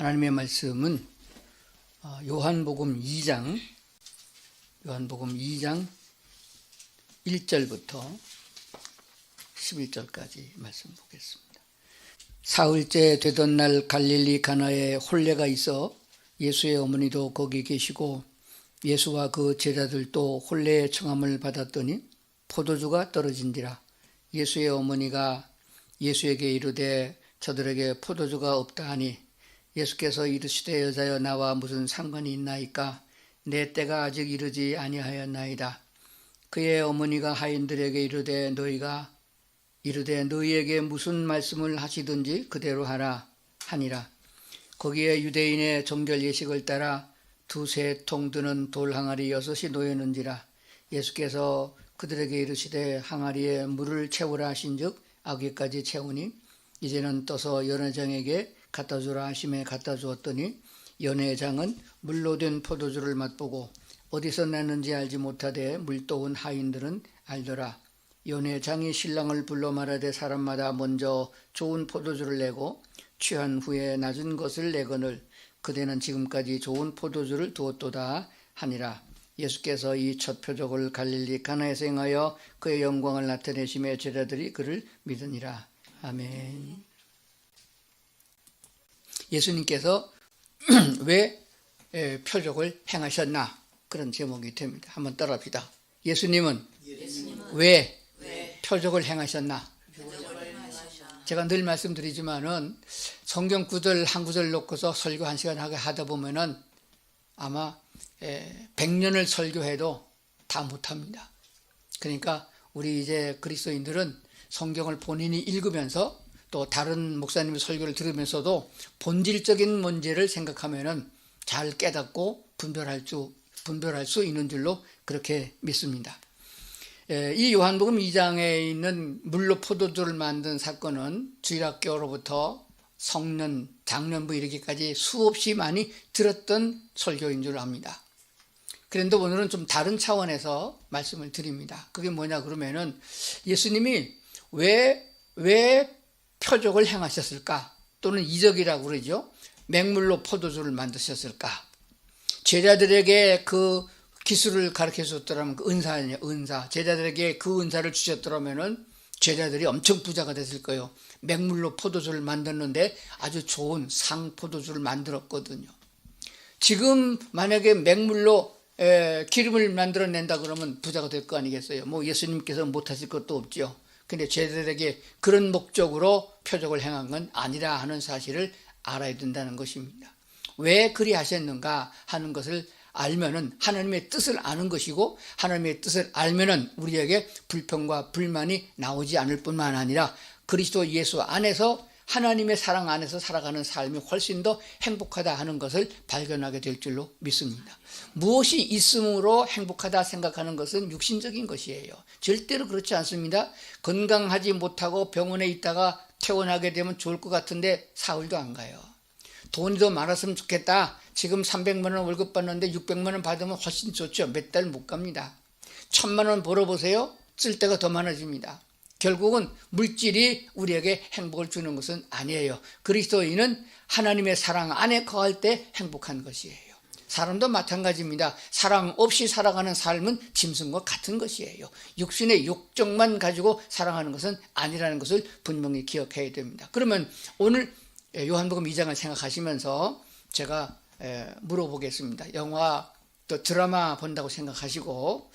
하나님의 말씀은 요한복음 2장 1절부터 11절까지 말씀 보겠습니다. 사흘째 되던 날 갈릴리 가나에 혼례가 있어 예수의 어머니도 거기 계시고 예수와 그 제자들도 혼례의 청함을 받았더니 포도주가 떨어진지라. 예수의 어머니가 예수에게 이르되 저들에게 포도주가 없다 하니 예수께서 이르시되 여자여 나와 무슨 상관이 있나이까? 내 때가 아직 이르지 아니하였나이다. 그의 어머니가 하인들에게 이르되 너희에게 무슨 말씀을 하시든지 그대로 하라 하니라. 거기에 유대인의 정결 예식을 따라 두세 통 드는 돌 항아리 6이 놓였는지라. 예수께서 그들에게 이르시되 항아리에 물을 채우라 하신즉 아귀까지 채우니 이제는 떠서 연회장에게 갖다 주라 하심에 갖다 주었더니 연회장은 물로 된 포도주를 맛보고 어디서 났는지 알지 못하되 물도온 하인들은 알더라. 연회장이 신랑을 불러 말하되 사람마다 먼저 좋은 포도주를 내고 취한 후에 낮은 것을 내거늘 그대는 지금까지 좋은 포도주를 두었도다 하니라. 예수께서 이 첫 표적을 갈릴리 가나에서 행하여 그의 영광을 나타내심에 제자들이 그를 믿으니라. 아멘. 예수님께서 왜 표적을 행하셨나? 그런 제목이 됩니다. 한번 따라합시다. 예수님은 왜 표적을 행하셨나? 제가 늘 말씀드리지만은 성경 구절 한 구절 놓고서 설교 1시간 하다 보면은 아마 100년을 설교해도 다 못합니다. 그러니까 우리 이제 그리스도인들은 성경을 본인이 읽으면서 또 다른 목사님의 설교를 들으면서도 본질적인 문제를 생각하면은 잘 깨닫고 분별할 수 있는 줄로 그렇게 믿습니다. 이 요한복음 2장에 있는 물로 포도주를 만든 사건은 주일학교로부터 성년, 장년부 이르기까지 수없이 많이 들었던 설교인 줄 압니다. 그런데 오늘은 좀 다른 차원에서 말씀을 드립니다. 그게 뭐냐 그러면은 예수님이 왜 표적을 행하셨을까? 또는 이적이라고 그러죠. 맹물로 포도주를 만드셨을까? 제자들에게 그 기술을 가르쳐 줬더라면 그 은사냐, 은사. 제자들에게 그 은사를 주셨더라면은 제자들이 엄청 부자가 됐을 거예요. 맹물로 포도주를 만들었는데 아주 좋은 상포도주를 만들었거든요. 지금 만약에 맹물로 기름을 만들어낸다 그러면 부자가 될 거 아니겠어요? 뭐 예수님께서 못하실 것도 없죠. 근데 제자들에게 그런 목적으로 표적을 행한 건 아니라 하는 사실을 알아야 된다는 것입니다. 왜 그리 하셨는가 하는 것을 알면은 하나님의 뜻을 아는 것이고 하나님의 뜻을 알면은 우리에게 불평과 불만이 나오지 않을 뿐만 아니라 그리스도 예수 안에서 하나님의 사랑 안에서 살아가는 삶이 훨씬 더 행복하다 하는 것을 발견하게 될 줄로 믿습니다. 무엇이 있음으로 행복하다 생각하는 것은 육신적인 것이에요. 절대로 그렇지 않습니다. 건강하지 못하고 병원에 있다가 퇴원하게 되면 좋을 것 같은데 사흘도 안 가요. 돈이 더 많았으면 좋겠다. 지금 300만 원 월급 받는데 600만 원 받으면 훨씬 좋죠. 몇 달 못 갑니다. 1000만 원 벌어보세요. 쓸 때가 더 많아집니다. 결국은 물질이 우리에게 행복을 주는 것은 아니에요. 그리스도인은 하나님의 사랑 안에 거할 때 행복한 것이에요. 사람도 마찬가지입니다. 사랑 없이 살아가는 삶은 짐승과 같은 것이에요. 육신의 욕정만 가지고 사랑하는 것은 아니라는 것을 분명히 기억해야 됩니다. 그러면 오늘 요한복음 2장을 생각하시면서 제가 물어보겠습니다. 영화 또 드라마 본다고 생각하시고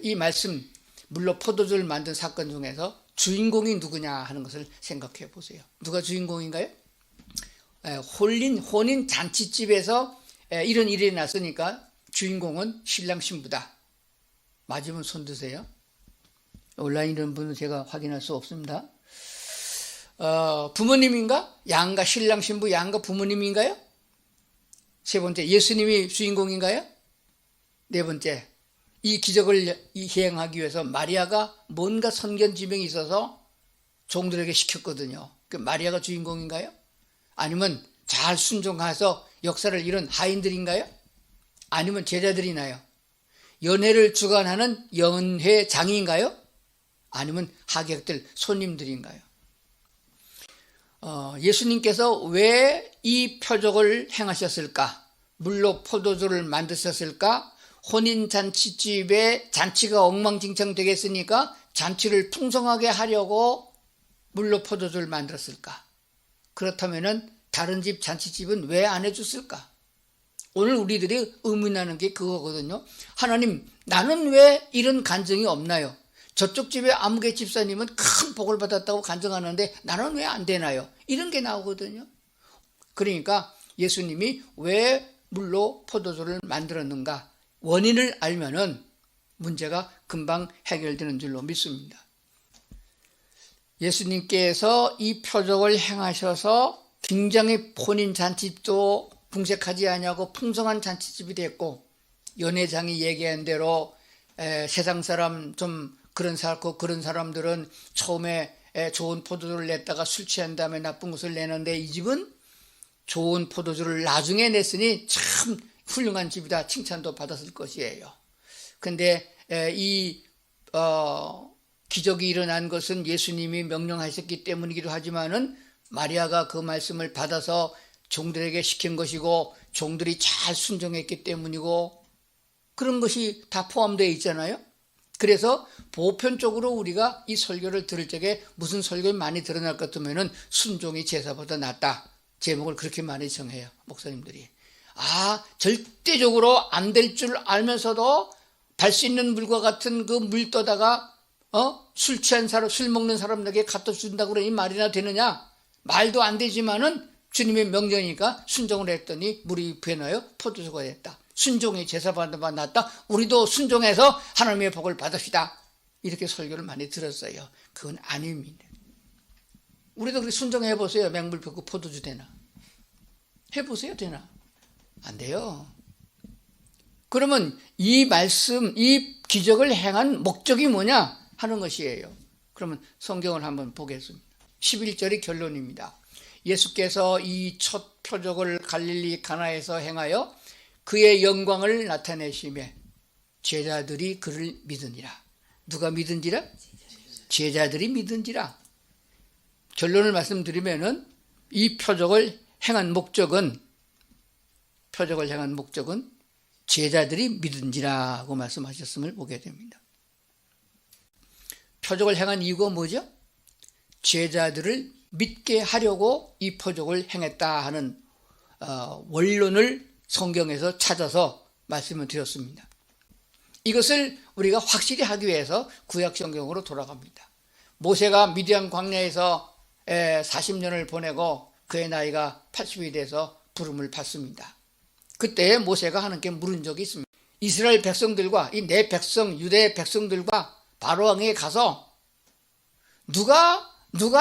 이 말씀 물로 포도주를 만든 사건 중에서 주인공이 누구냐 하는 것을 생각해 보세요. 누가 주인공인가요? 혼인 잔치집에서 이런 일이 났으니까 주인공은 신랑 신부다. 맞으면 손 드세요. 온라인 이런 분은 제가 확인할 수 없습니다. 부모님인가? 양가 신랑 신부 양가 부모님인가요? 세 번째 예수님이 주인공인가요? 네 번째 이 기적을 시행하기 위해서 마리아가 뭔가 선견지명이 있어서 종들에게 시켰거든요. 그 마리아가 주인공인가요? 아니면 잘 순종해서 역사를 이룬 하인들인가요? 아니면 제자들이나요? 연회를 주관하는 연회장인가요? 아니면 하객들, 손님들인가요? 예수님께서 왜 이 표적을 행하셨을까? 물로 포도주를 만드셨을까? 혼인잔치집에 잔치가 엉망진창 되겠으니까 잔치를 풍성하게 하려고 물로 포도주를 만들었을까? 그렇다면은 다른 집 잔치집은 왜 안 해줬을까? 오늘 우리들이 의문하는 게 그거거든요. 하나님, 나는 왜 이런 간증이 없나요? 저쪽 집에 아무개 집사님은 큰 복을 받았다고 간증하는데 나는 왜 안 되나요? 이런 게 나오거든요. 그러니까 예수님이 왜 물로 포도주를 만들었는가? 원인을 알면은 문제가 금방 해결되는 줄로 믿습니다. 예수님께서 이 표적을 행하셔서 굉장히 혼인 잔치집도 궁색하지 아니하고 풍성한 잔치집이 됐고, 연회장이 얘기한 대로 세상 사람 좀 그런 사람들은 처음에 좋은 포도주를 냈다가 술 취한 다음에 나쁜 것을 내는데, 이 집은 좋은 포도주를 나중에 냈으니 참 훌륭한 집이다 칭찬도 받았을 것이에요. 근데 이 기적이 일어난 것은 예수님이 명령하셨기 때문이기도 하지만은 마리아가 그 말씀을 받아서 종들에게 시킨 것이고 종들이 잘 순종했기 때문이고 그런 것이 다 포함되어 있잖아요. 그래서 보편적으로 우리가 이 설교를 들을 적에 무슨 설교를 많이 드러날 것 같으면은 순종이 제사보다 낫다. 제목을 그렇게 많이 정해요, 목사님들이. 절대적으로 안 될 줄 알면서도 발 수 있는 물과 같은 그 물 떠다가 술 취한 사람, 술 먹는 사람들에게 갖다 준다고 그러니 말이나 되느냐? 말도 안 되지만은 주님의 명령이니까 순종을 했더니 물이 변하여 포도주가 됐다. 순종이 제사보다 낫다. 우리도 순종해서 하나님의 복을 받읍시다. 이렇게 설교를 많이 들었어요. 그건 아닙니다. 우리도 그렇게 순종해보세요. 맹물 붓고 포도주 되나? 해보세요. 되나? 안 돼요. 그러면 이 말씀, 이 기적을 행한 목적이 뭐냐 하는 것이에요. 그러면 성경을 한번 보겠습니다. 11절이 결론입니다. 예수께서 이 첫 표적을 갈릴리 가나에서 행하여 그의 영광을 나타내시매 제자들이 그를 믿으니라. 누가 믿은지라? 제자들이 믿은지라. 결론을 말씀드리면은 이 표적을 행한 목적은 제자들이 믿은지라고 말씀하셨음을 보게 됩니다. 표적을 행한 이유가 뭐죠? 제자들을 믿게 하려고 이 표적을 행했다 하는 원론을 성경에서 찾아서 말씀을 드렸습니다. 이것을 우리가 확실히 하기 위해서 구약 성경으로 돌아갑니다. 모세가 미디안 광야에서 40년을 보내고 그의 나이가 80이 돼서 부름을 받습니다. 그때 모세가 하나님께 물은 적이 있습니다. 이스라엘 백성들과 이 내 백성 유대 백성들과 바로 왕에게 가서 누가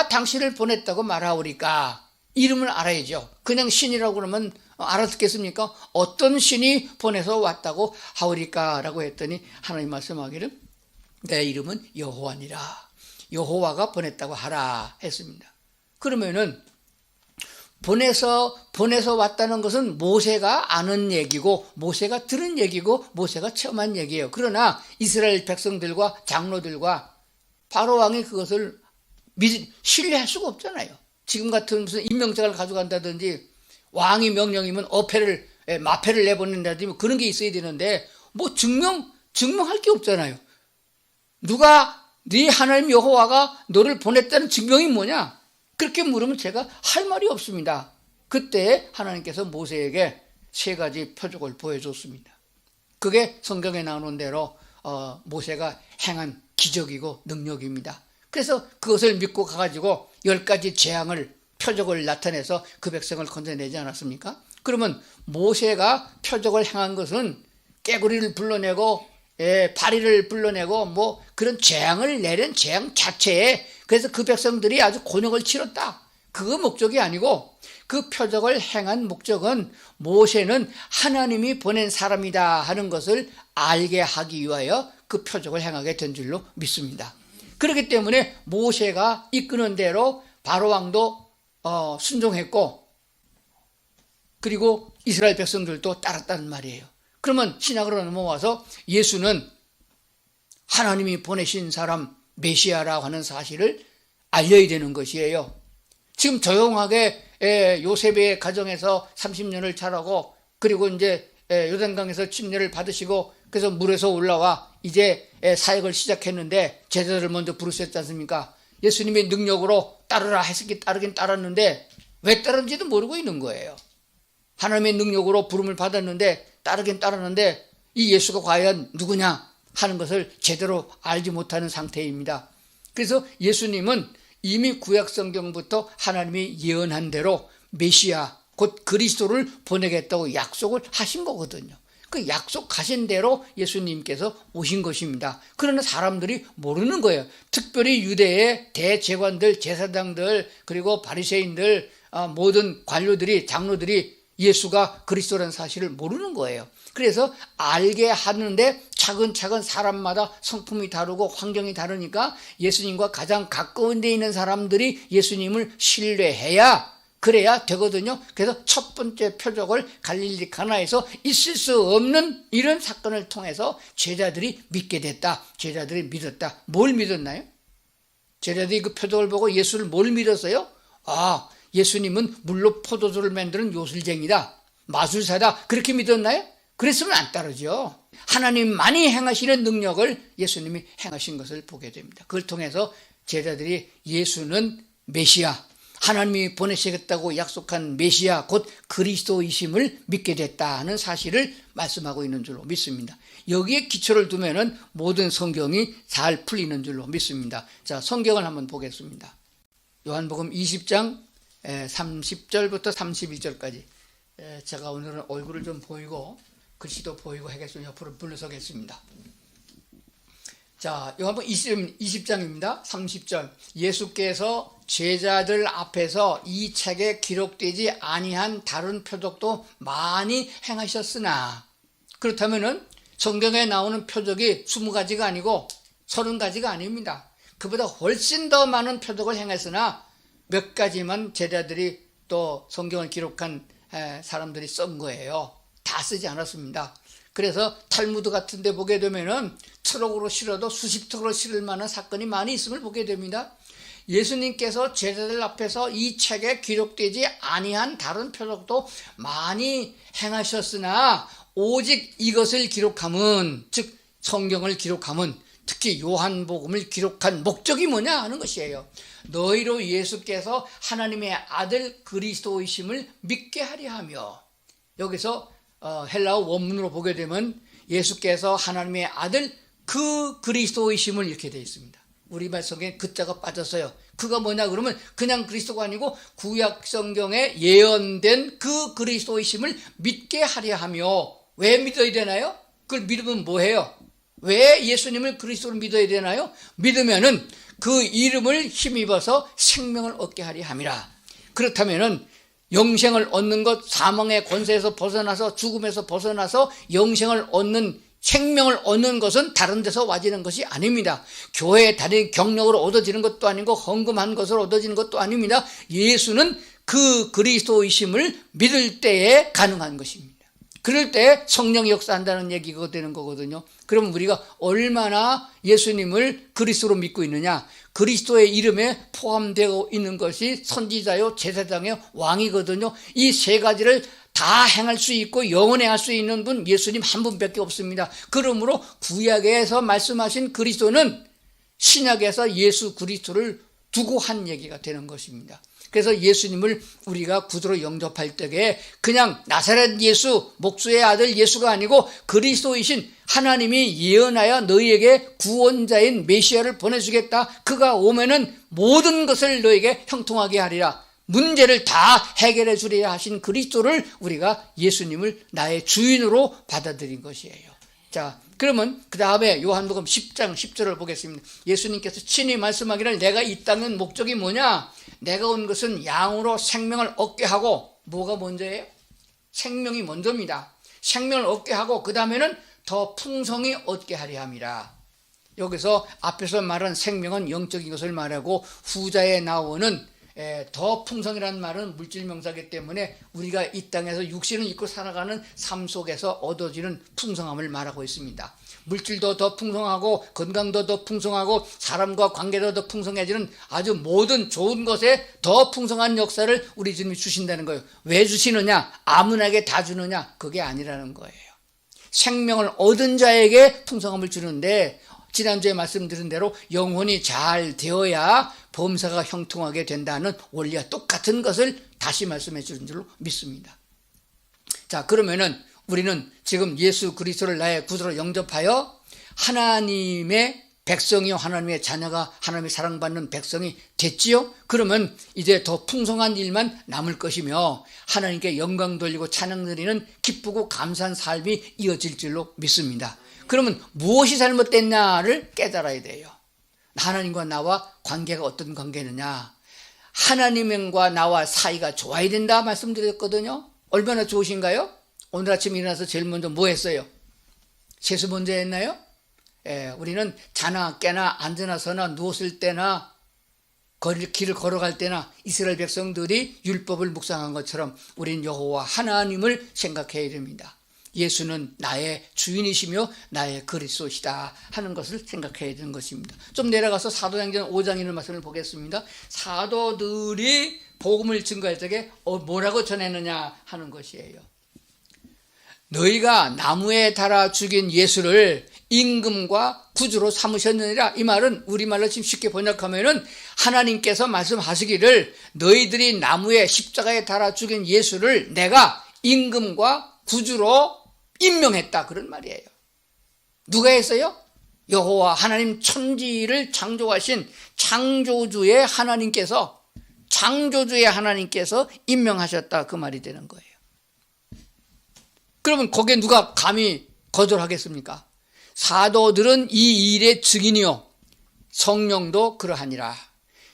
당신을 보냈다고 말하오리까? 이름을 알아야죠. 그냥 신이라고 그러면 알아듣겠습니까? 어떤 신이 보내서 왔다고 하오리까? 라고 했더니 하나님 말씀하기를 내 이름은 여호와니라. 여호와가 보냈다고 하라 했습니다. 그러면은 보내서 왔다는 것은 모세가 아는 얘기고 모세가 들은 얘기고 모세가 체험한 얘기예요. 그러나 이스라엘 백성들과 장로들과 바로 왕이 그것을 신뢰할 수가 없잖아요. 지금 같은 무슨 임명장을 가져간다든지 왕이 명령이면 마패를 내보낸다든지 그런 게 있어야 되는데 뭐 증명할 게 없잖아요. 네 하나님 여호와가 너를 보냈다는 증명이 뭐냐? 그렇게 물으면 제가 할 말이 없습니다. 그때 하나님께서 모세에게 3가지 표적을 보여줬습니다. 그게 성경에 나오는 대로 모세가 행한 기적이고 능력입니다. 그래서 그것을 믿고 가가지고 10가지 재앙을 표적을 나타내서 그 백성을 건져내지 않았습니까? 그러면 모세가 표적을 행한 것은 깨구리를 불러내고 바리를 불러내고 뭐 그런 재앙을 내린 재앙 자체에 그래서 그 백성들이 아주 곤욕을 치렀다. 그거 목적이 아니고 그 표적을 행한 목적은 모세는 하나님이 보낸 사람이다 하는 것을 알게 하기 위하여 그 표적을 행하게 된 줄로 믿습니다. 그렇기 때문에 모세가 이끄는 대로 바로왕도 순종했고 그리고 이스라엘 백성들도 따랐다는 말이에요. 그러면 신약으로 넘어와서 예수는 하나님이 보내신 사람 메시아라고 하는 사실을 알려야 되는 것이에요. 지금 조용하게 요셉의 가정에서 30년을 자라고, 그리고 이제 요단강에서 침례를 받으시고, 그래서 물에서 올라와 이제 사역을 시작했는데 제자들을 먼저 부르셨지 않습니까? 예수님의 능력으로 따르라 했으니 따르긴 따랐는데 왜 따른지도 모르고 있는 거예요. 하나님의 능력으로 부름을 받았는데 따르긴 따랐는데 이 예수가 과연 누구냐 하는 것을 제대로 알지 못하는 상태입니다. 그래서 예수님은 이미 구약성경부터 하나님이 예언한 대로 메시아 곧 그리스도를 보내겠다고 약속을 하신 거거든요. 그 약속하신 대로 예수님께서 오신 것입니다. 그러나 사람들이 모르는 거예요. 특별히 유대의 대제관들, 제사장들, 그리고 바리새인들, 모든 관료들이, 장로들이 예수가 그리스도라는 사실을 모르는 거예요. 그래서 알게 하는데 차근차근 사람마다 성품이 다르고 환경이 다르니까 예수님과 가장 가까운 데 있는 사람들이 예수님을 신뢰해야, 그래야 되거든요. 그래서 첫 번째 표적을 갈릴리 가나에서 있을 수 없는 이런 사건을 통해서 제자들이 믿게 됐다. 제자들이 믿었다. 뭘 믿었나요? 제자들이 그 표적을 보고 예수를 뭘 믿었어요? 예수님은 물로 포도주를 만드는 요술쟁이다, 마술사다, 그렇게 믿었나요? 그랬으면 안 따르죠. 하나님만이 행하시는 능력을 예수님이 행하신 것을 보게 됩니다. 그걸 통해서 제자들이 예수는 메시아, 하나님이 보내시겠다고 약속한 메시아 곧 그리스도이심을 믿게 됐다는 사실을 말씀하고 있는 줄로 믿습니다. 여기에 기초를 두면은 모든 성경이 잘 풀리는 줄로 믿습니다. 자, 성경을 한번 보겠습니다. 요한복음 20장 30절부터 31절까지. 제가 오늘은 얼굴을 좀 보이고 글씨도 보이고 하겠습니다. 옆으로 물러서겠습니다. 자, 요한복음 20장입니다. 30절. 예수께서 제자들 앞에서 이 책에 기록되지 아니한 다른 표적도 많이 행하셨으나, 그렇다면은 성경에 나오는 표적이 20가지가 아니고 30가지가 아닙니다. 그보다 훨씬 더 많은 표적을 행했으나 몇 가지만 제자들이 또 성경을 기록한 사람들이 쓴 거예요. 다 쓰지 않았습니다. 그래서 탈무드 같은 데 보게 되면은 트럭으로 실어도 수십 트럭으로 실을 만한 사건이 많이 있음을 보게 됩니다. 예수님께서 제자들 앞에서 이 책에 기록되지 아니한 다른 표적도 많이 행하셨으나 오직 이것을 기록함은, 즉 성경을 기록함은, 특히 요한복음을 기록한 목적이 뭐냐 하는 것이에요. 너희로 예수께서 하나님의 아들 그리스도이심을 믿게 하려 하며, 여기서 헬라어 원문으로 보게 되면 예수께서 하나님의 아들 그 그리스도이심을 이렇게 되어 있습니다. 우리말 성경에 그 자가 빠졌어요. 그가 뭐냐 그러면 그냥 그리스도가 아니고 구약 성경에 예언된 그 그리스도이심을 믿게 하려 하며. 왜 믿어야 되나요? 그걸 믿으면 뭐해요? 왜 예수님을 그리스도를 믿어야 되나요? 믿으면은 그 이름을 힘입어서 생명을 얻게 하려 함이라. 그렇다면은 영생을 얻는 것, 사망의 권세에서 벗어나서 죽음에서 벗어나서 영생을 얻는, 생명을 얻는 것은 다른 데서 와지는 것이 아닙니다. 교회에 다니는 경력으로 얻어지는 것도 아니고 헌금한 것으로 얻어지는 것도 아닙니다. 예수는 그 그리스도이심을 믿을 때에 가능한 것입니다. 그럴 때 성령이 역사한다는 얘기가 되는 거거든요. 그럼 우리가 얼마나 예수님을 그리스도로 믿고 있느냐? 그리스도의 이름에 포함되어 있는 것이 선지자요, 제사장요, 왕이거든요. 이 세 가지를 다 행할 수 있고 영원히 할 수 있는 분 예수님 한 분밖에 없습니다. 그러므로 구약에서 말씀하신 그리스도는 신약에서 예수 그리스도를 두고 한 얘기가 되는 것입니다. 그래서 예수님을 우리가 구주로 영접할 때에 그냥 나사렛 예수, 목수의 아들 예수가 아니고 그리스도이신 하나님이 예언하여 너희에게 구원자인 메시아를 보내주겠다. 그가 오면은 모든 것을 너에게 형통하게 하리라. 문제를 다 해결해 주리라 하신 그리스도를 우리가 예수님을 나의 주인으로 받아들인 것이에요. 자, 그러면 그 다음에 요한복음 10장 10절을 보겠습니다. 예수님께서 친히 말씀하기를 내가 이 땅은 목적이 뭐냐? 내가 온 것은 양으로 생명을 얻게 하고, 뭐가 먼저예요? 생명이 먼저입니다. 생명을 얻게 하고 그 다음에는 더 풍성히 얻게 하려 함이라. 여기서 앞에서 말한 생명은 영적인 것을 말하고 후자에 나오는 더 풍성이라는 말은 물질 명사이기 때문에 우리가 이 땅에서 육신을 입고 살아가는 삶 속에서 얻어지는 풍성함을 말하고 있습니다. 물질도 더 풍성하고 건강도 더 풍성하고 사람과 관계도 더 풍성해지는 아주 모든 좋은 것에 더 풍성한 역사를 우리 주님이 주신다는 거예요. 왜 주시느냐? 아무나에게 다 주느냐? 그게 아니라는 거예요. 생명을 얻은 자에게 풍성함을 주는데 지난주에 말씀드린 대로 영혼이 잘 되어야 범사가 형통하게 된다는 원리와 똑같은 것을 다시 말씀해 주는 줄로 믿습니다. 자, 그러면은 우리는 지금 예수 그리스도를 나의 구주로 영접하여 하나님의 백성이요, 하나님의 자녀가 하나님의 사랑받는 백성이 됐지요. 그러면 이제 더 풍성한 일만 남을 것이며 하나님께 영광 돌리고 찬양 드리는 기쁘고 감사한 삶이 이어질 줄로 믿습니다. 그러면 무엇이 잘못됐냐를 깨달아야 돼요. 하나님과 나와 관계가 어떤 관계느냐. 하나님과 나와 사이가 좋아야 된다 말씀드렸거든요. 얼마나 좋으신가요? 오늘 아침 일어나서 제일 먼저 뭐 했어요? 세수 먼저 했나요? 우리는 자나 깨나 앉으나 서나 누웠을 때나 길을 걸어갈 때나 이스라엘 백성들이 율법을 묵상한 것처럼 우리는 여호와 하나님을 생각해야 됩니다. 예수는 나의 주인이시며 나의 그리스도시다 하는 것을 생각해야 되는 것입니다. 좀 내려가서 사도행전 5장 있는 말씀을 보겠습니다. 사도들이 복음을 증거할 적에 뭐라고 전했느냐 하는 것이에요. 너희가 나무에 달아 죽인 예수를 임금과 구주로 삼으셨느니라. 이 말은 우리말로 지금 쉽게 번역하면은 하나님께서 말씀하시기를 너희들이 나무에 십자가에 달아 죽인 예수를 내가 임금과 구주로 임명했다, 그런 말이에요. 누가 했어요? 여호와 하나님 천지를 창조하신 창조주의 하나님께서 임명하셨다, 그 말이 되는 거예요. 그러면 거기에 누가 감히 거절하겠습니까? 사도들은 이 일의 증인이요 성령도 그러하니라.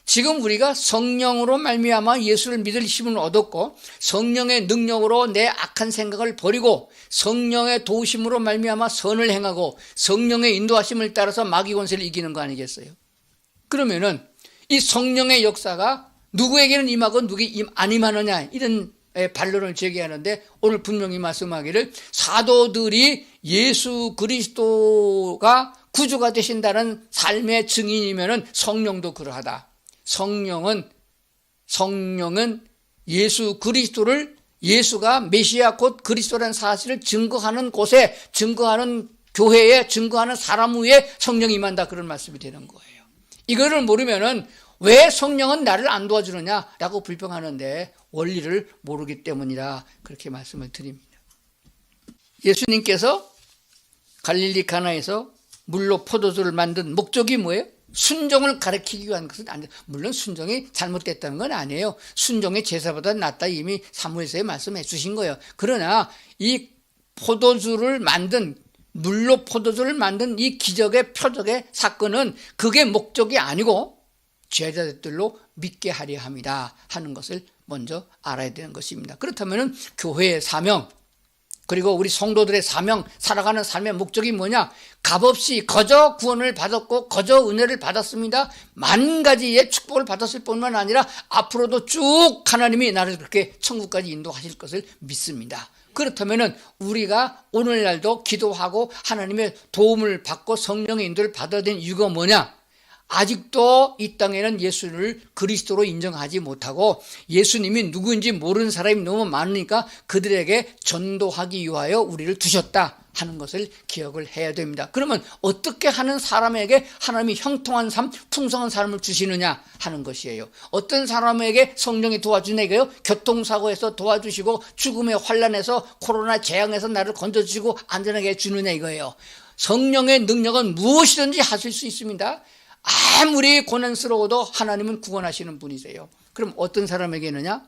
지금 우리가 성령으로 말미암아 예수를 믿을 힘을 얻었고 성령의 능력으로 내 악한 생각을 버리고 성령의 도우심으로 말미암아 선을 행하고 성령의 인도하심을 따라서 마귀 권세를 이기는 거 아니겠어요? 그러면은 이 성령의 역사가 누구에게는 임하고 누구에게 안 임하느냐, 이런 반론을 제기하는데 오늘 분명히 말씀하기를 사도들이 예수 그리스도가 구주가 되신다는 삶의 증인이면은 성령도 그러하다. 성령은 예수 그리스도를, 예수가 메시아 곧 그리스도라는 사실을 증거하는 곳에, 증거하는 교회에, 증거하는 사람 위에 성령이 임한다, 그런 말씀이 되는 거예요. 이거를 모르면은 왜 성령은 나를 안 도와주느냐라고 불평하는데 원리를 모르기 때문이라 그렇게 말씀을 드립니다. 예수님께서 갈릴리 가나에서 물로 포도주를 만든 목적이 뭐예요? 순종을 가르치기 위한 것은 아니에요. 물론 순종이 잘못됐다는 건 아니에요. 순종이 제사보다 낫다 이미 사무엘서에 말씀해 주신 거예요. 그러나 이 물로 포도주를 만든 이 기적의 표적의 사건은 그게 목적이 아니고 제자들로 믿게 하려 함이다 하는 것을 먼저 알아야 되는 것입니다. 그렇다면 교회의 사명, 그리고 우리 성도들의 사명, 살아가는 삶의 목적이 뭐냐? 값없이 거저 구원을 받았고 거저 은혜를 받았습니다. 만 가지의 축복을 받았을 뿐만 아니라 앞으로도 쭉 하나님이 나를 그렇게 천국까지 인도하실 것을 믿습니다. 그렇다면 우리가 오늘날도 기도하고 하나님의 도움을 받고 성령의 인도를 받아야 되는 이유가 뭐냐? 아직도 이 땅에는 예수를 그리스도로 인정하지 못하고 예수님이 누구인지 모르는 사람이 너무 많으니까 그들에게 전도하기 위하여 우리를 두셨다 하는 것을 기억을 해야 됩니다. 그러면 어떻게 하는 사람에게 하나님이 형통한 삶, 풍성한 삶을 주시느냐 하는 것이에요. 어떤 사람에게 성령이 도와주냐고요? 교통사고에서 도와주시고 죽음의 환난에서 코로나 재앙에서 나를 건져주시고 안전하게 해주느냐 이거예요. 성령의 능력은 무엇이든지 하실 수 있습니다. 아무리 고난스러워도 하나님은 구원하시는 분이세요. 그럼 어떤 사람에게느냐?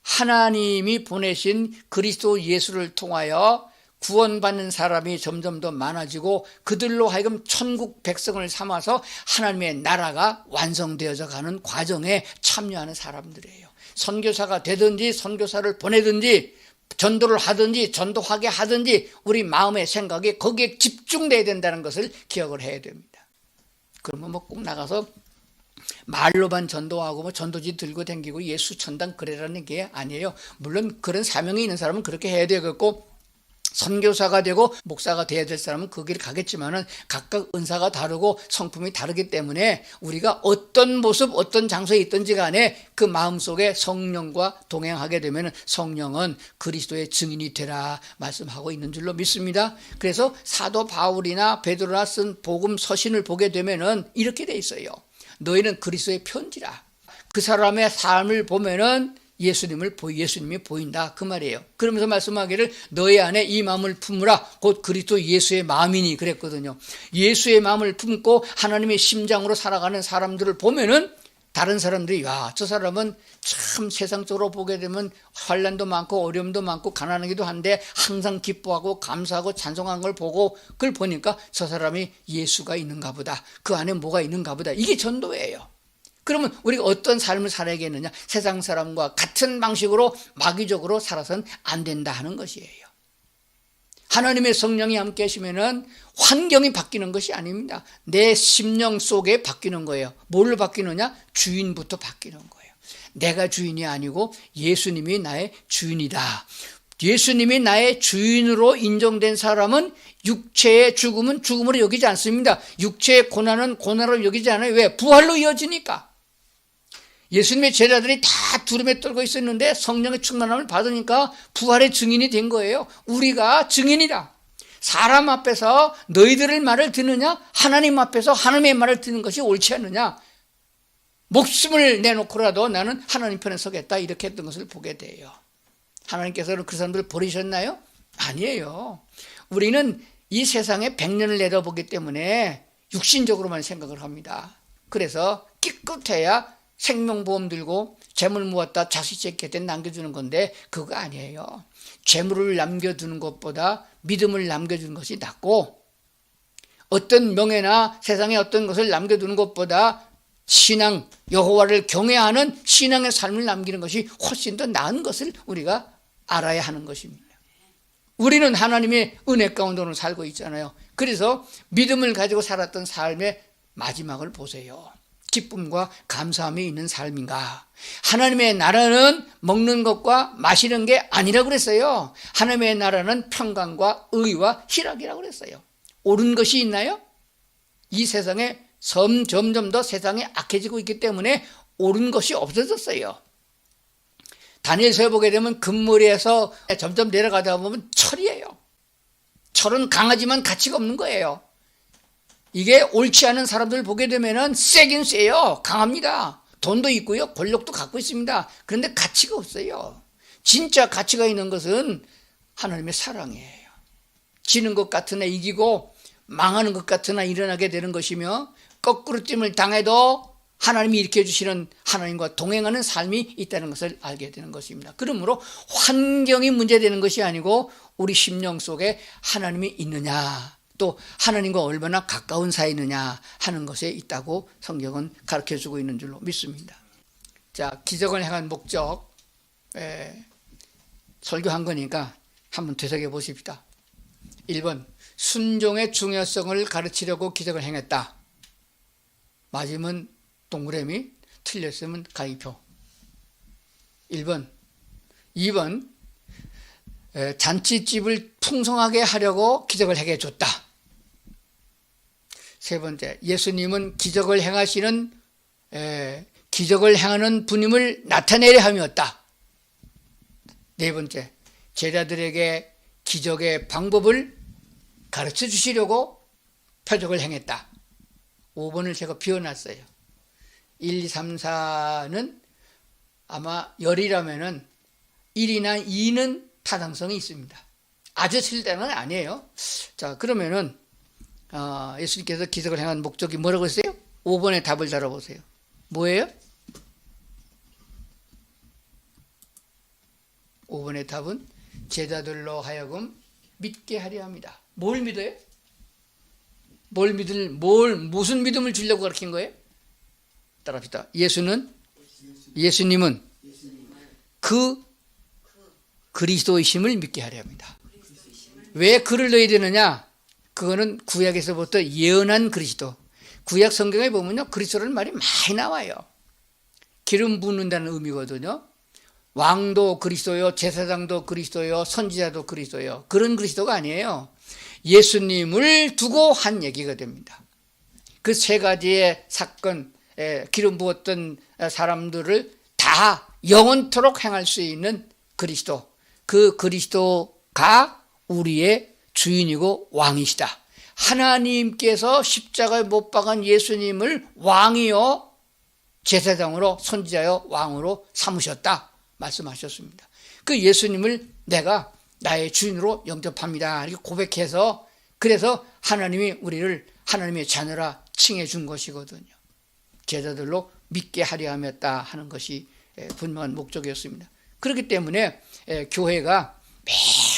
하나님이 보내신 그리스도 예수를 통하여 구원받는 사람이 점점 더 많아지고 그들로 하여금 천국 백성을 삼아서 하나님의 나라가 완성되어져 가는 과정에 참여하는 사람들이에요. 선교사가 되든지 선교사를 보내든지 전도를 하든지 전도하게 하든지 우리 마음의 생각이 거기에 집중돼야 된다는 것을 기억을 해야 됩니다. 그러면 뭐 꼭 나가서 말로만 전도하고 뭐 전도지 들고 다니고 예수 천당 그래라는 게 아니에요. 물론 그런 사명이 있는 사람은 그렇게 해야 되겠고, 선교사가 되고 목사가 돼야 될 사람은 그 길을 가겠지만은 각각 은사가 다르고 성품이 다르기 때문에 우리가 어떤 모습 어떤 장소에 있든지 간에 그 마음속에 성령과 동행하게 되면 성령은 그리스도의 증인이 되라 말씀하고 있는 줄로 믿습니다. 그래서 사도 바울이나 베드로가 쓴 복음 서신을 보게 되면은 이렇게 돼 있어요. 너희는 그리스도의 편지라. 그 사람의 삶을 보면은 예수님이 보인다 그 말이에요. 그러면서 말씀하기를 너희 안에 이 마음을 품으라 곧 그리스도 예수의 마음이니 그랬거든요. 예수의 마음을 품고 하나님의 심장으로 살아가는 사람들을 보면은 다른 사람들이 야, 저 사람은 참 세상적으로 보게 되면 환난도 많고 어려움도 많고 가난하기도 한데 항상 기뻐하고 감사하고 찬송한 걸 보고 그걸 보니까 저 사람이 예수가 있는가 보다. 그 안에 뭐가 있는가 보다. 이게 전도예요. 그러면 우리가 어떤 삶을 살아야겠느냐? 세상 사람과 같은 방식으로 마귀적으로 살아서는 안 된다 하는 것이에요. 하나님의 성령이 함께 하시면은 환경이 바뀌는 것이 아닙니다. 내 심령 속에 바뀌는 거예요. 뭘로 바뀌느냐? 주인부터 바뀌는 거예요. 내가 주인이 아니고 예수님이 나의 주인이다. 예수님이 나의 주인으로 인정된 사람은 육체의 죽음은 죽음으로 여기지 않습니다. 육체의 고난은 고난으로 여기지 않아요. 왜? 부활로 이어지니까. 예수님의 제자들이 다 두려움에 떨고 있었는데 성령의 충만함을 받으니까 부활의 증인이 된 거예요. 우리가 증인이다. 사람 앞에서 너희들의 말을 듣느냐? 하나님 앞에서 하나님의 말을 듣는 것이 옳지 않느냐? 목숨을 내놓고라도 나는 하나님 편에 서겠다 이렇게 했던 것을 보게 돼요. 하나님께서는 그 사람들을 버리셨나요? 아니에요. 우리는 이 세상에 100년을 내다보기 때문에 육신적으로만 생각을 합니다. 그래서 기껏해야 생명보험 들고 재물 모았다 자식 새끼한테 남겨주는 건데 그거 아니에요. 재물을 남겨두는 것보다 믿음을 남겨주는 것이 낫고 어떤 명예나 세상에 어떤 것을 남겨두는 것보다 신앙, 여호와를 경외하는 신앙의 삶을 남기는 것이 훨씬 더 나은 것을 우리가 알아야 하는 것입니다. 우리는 하나님의 은혜 가운데로 살고 있잖아요. 그래서 믿음을 가지고 살았던 삶의 마지막을 보세요. 기쁨과 감사함이 있는 삶인가? 하나님의 나라는 먹는 것과 마시는 게 아니라고 그랬어요. 하나님의 나라는 평강과 의와 희락이라고 그랬어요. 옳은 것이 있나요? 이 세상에 점점 더 세상이 악해지고 있기 때문에 옳은 것이 없어졌어요. 다니엘서에 보게 되면 금머리에서 점점 내려가다 보면 철이에요. 철은 강하지만 가치가 없는 거예요. 이게 옳지 않은 사람들을 보게 되면은 세긴 세요. 강합니다. 돈도 있고요. 권력도 갖고 있습니다. 그런데 가치가 없어요. 진짜 가치가 있는 것은 하나님의 사랑이에요. 지는 것 같으나 이기고 망하는 것 같으나 일어나게 되는 것이며 거꾸로 찜을 당해도 하나님이 일으켜 주시는 하나님과 동행하는 삶이 있다는 것을 알게 되는 것입니다. 그러므로 환경이 문제되는 것이 아니고 우리 심령 속에 하나님이 있느냐 또 하나님과 얼마나 가까운 사이느냐 하는 것에 있다고 성경은 가르쳐주고 있는 줄로 믿습니다. 자, 기적을 행한 목적 설교한 거니까 한번 되새겨 보십시다. 1번 순종의 중요성을 가르치려고 기적을 행했다. 맞으면 동그라미, 틀렸으면 가위표. 1번 2번 잔치집을 풍성하게 하려고 기적을 행해 줬다. 세 번째, 예수님은 기적을 행하시는 기적을 행하는 분임을 나타내려 함이었다. 네 번째, 제자들에게 기적의 방법을 가르쳐 주시려고 표적을 행했다. 5번을 제가 비워놨어요. 1, 2, 3, 4는 아마 열이라면은 1이나 2는 타당성이 있습니다. 아주 틀릴 때는 아니에요. 자, 그러면은 예수님께서 기적을 행한 목적이 뭐라고 했어요? 5번의 답을 달아보세요. 뭐예요? 5번의 답은 제자들로 하여금 믿게 하려 합니다. 뭘 믿어요? 무슨 믿음을 주려고 가르친 거예요? 따라합시다. 예수님은 그 그리스도이심을 믿게 하려 합니다. 왜 그를 넣어야 되느냐? 그거는 구약에서부터 예언한 그리스도. 구약 성경에 보면요, 그리스도라는 말이 많이 나와요. 기름 붓는다는 의미거든요. 왕도 그리스도요, 제사장도 그리스도요, 선지자도 그리스도요. 그런 그리스도가 아니에요. 예수님을 두고 한 얘기가 됩니다. 그 세 가지의 사건, 기름 부었던 사람들을 다 영원토록 행할 수 있는 그리스도, 그 그리스도가 우리의 주인이고 왕이시다. 하나님께서 십자가에 못 박은 예수님을 왕이요, 제사장으로, 선지자요, 왕으로 삼으셨다 말씀하셨습니다. 그 예수님을 내가 나의 주인으로 영접합니다 이렇게 고백해서, 그래서 하나님이 우리를 하나님의 자녀라 칭해 준 것이거든요. 제자들로 믿게 하려 함이었다 하는 것이 분명한 목적이었습니다. 그렇기 때문에 교회가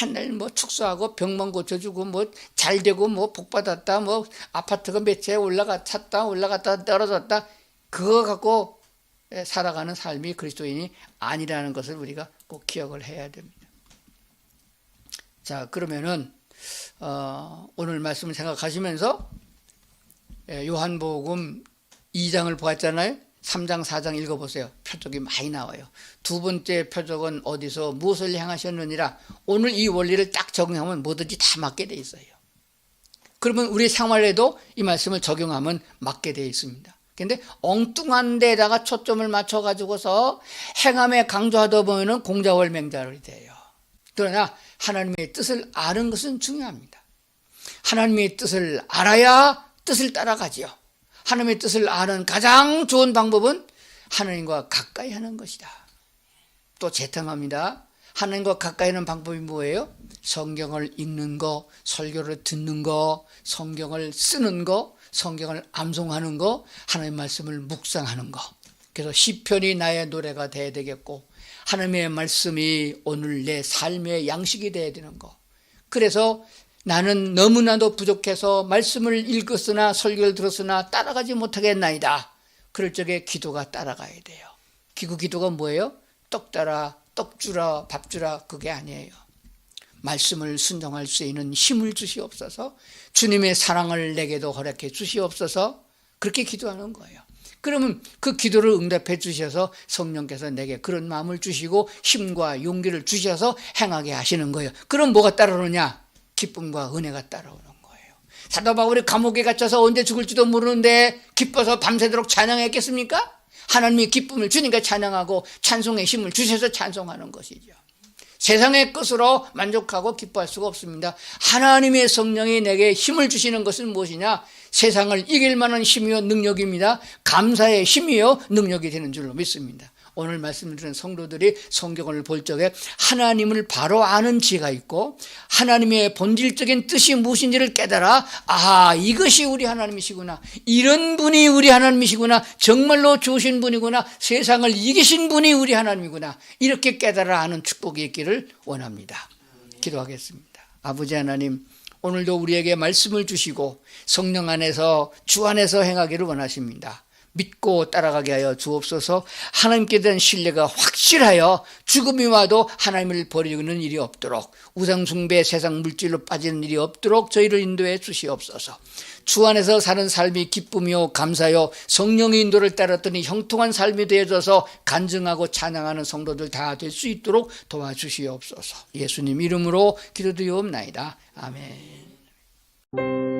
맨날 뭐 축소하고 병만 고쳐주고 뭐 잘되고 뭐 복받았다, 뭐 아파트가 몇 채 올라갔다 떨어졌다, 그거 갖고 살아가는 삶이 그리스도인이 아니라는 것을 우리가 꼭 기억을 해야 됩니다. 자, 그러면은 오늘 말씀을 생각하시면서 요한복음 2장을 보았잖아요. 3장 4장 읽어보세요. 표적이 많이 나와요. 두 번째 표적은 어디서 무엇을 행하셨느니라. 오늘 이 원리를 딱 적용하면 뭐든지 다 맞게 돼 있어요. 그러면 우리 생활에도 이 말씀을 적용하면 맞게 돼 있습니다. 근데 엉뚱한 데다가 초점을 맞춰가지고서 행함에 강조하다 보면 공자월맹자를 돼요. 그러나 하나님의 뜻을 아는 것은 중요합니다. 하나님의 뜻을 알아야 뜻을 따라가지요. 하나님의 뜻을 아는 가장 좋은 방법은 하나님과 가까이 하는 것이다. 또 재탕합니다. 하나님과 가까이 하는 방법이 뭐예요? 성경을 읽는 거, 설교를 듣는 거, 성경을 쓰는 거, 성경을 암송하는 거, 하나님의 말씀을 묵상하는 거. 그래서 시편이 나의 노래가 돼야 되겠고, 하나님의 말씀이 오늘 내 삶의 양식이 돼야 되는 거. 그래서 나는 너무나도 부족해서 말씀을 읽었으나 설교를 들었으나 따라가지 못하겠나이다. 그럴 적에 기도가 따라가야 돼요. 기도가 뭐예요? 떡 따라, 떡 주라, 밥 주라, 그게 아니에요. 말씀을 순종할 수 있는 힘을 주시옵소서, 주님의 사랑을 내게도 허락해 주시옵소서, 그렇게 기도하는 거예요. 그러면 그 기도를 응답해 주셔서 성령께서 내게 그런 마음을 주시고 힘과 용기를 주셔서 행하게 하시는 거예요. 그럼 뭐가 따라오느냐? 기쁨과 은혜가 따라오는 거예요. 사도 바울이 감옥에 갇혀서 언제 죽을지도 모르는데 기뻐서 밤새도록 찬양했겠습니까? 하나님이 기쁨을 주니까 찬양하고 찬송의 힘을 주셔서 찬송하는 것이죠. 세상의 것으로 만족하고 기뻐할 수가 없습니다. 하나님의 성령이 내게 힘을 주시는 것은 무엇이냐? 세상을 이길 만한 힘이요 능력입니다. 감사의 힘이요 능력이 되는 줄로 믿습니다. 오늘 말씀을 드린 성도들이 성경을 볼 적에 하나님을 바로 아는 지혜가 있고, 하나님의 본질적인 뜻이 무엇인지를 깨달아, 아, 이것이 우리 하나님이시구나, 이런 분이 우리 하나님이시구나, 정말로 좋으신 분이구나, 세상을 이기신 분이 우리 하나님이구나, 이렇게 깨달아 아는 축복이 있기를 원합니다. 기도하겠습니다. 아버지 하나님, 오늘도 우리에게 말씀을 주시고 성령 안에서, 주 안에서 행하기를 원하십니다. 믿고 따라가게 하여 주옵소서. 하나님께 대한 신뢰가 확실하여 죽음이 와도 하나님을 버리는 일이 없도록, 우상숭배, 세상 물질로 빠지는 일이 없도록 저희를 인도해 주시옵소서. 주 안에서 사는 삶이 기쁨이요 감사요 성령의 인도를 따랐더니 형통한 삶이 되어져서 간증하고 찬양하는 성도들 다 될 수 있도록 도와주시옵소서. 예수님 이름으로 기도드리옵나이다. 아멘.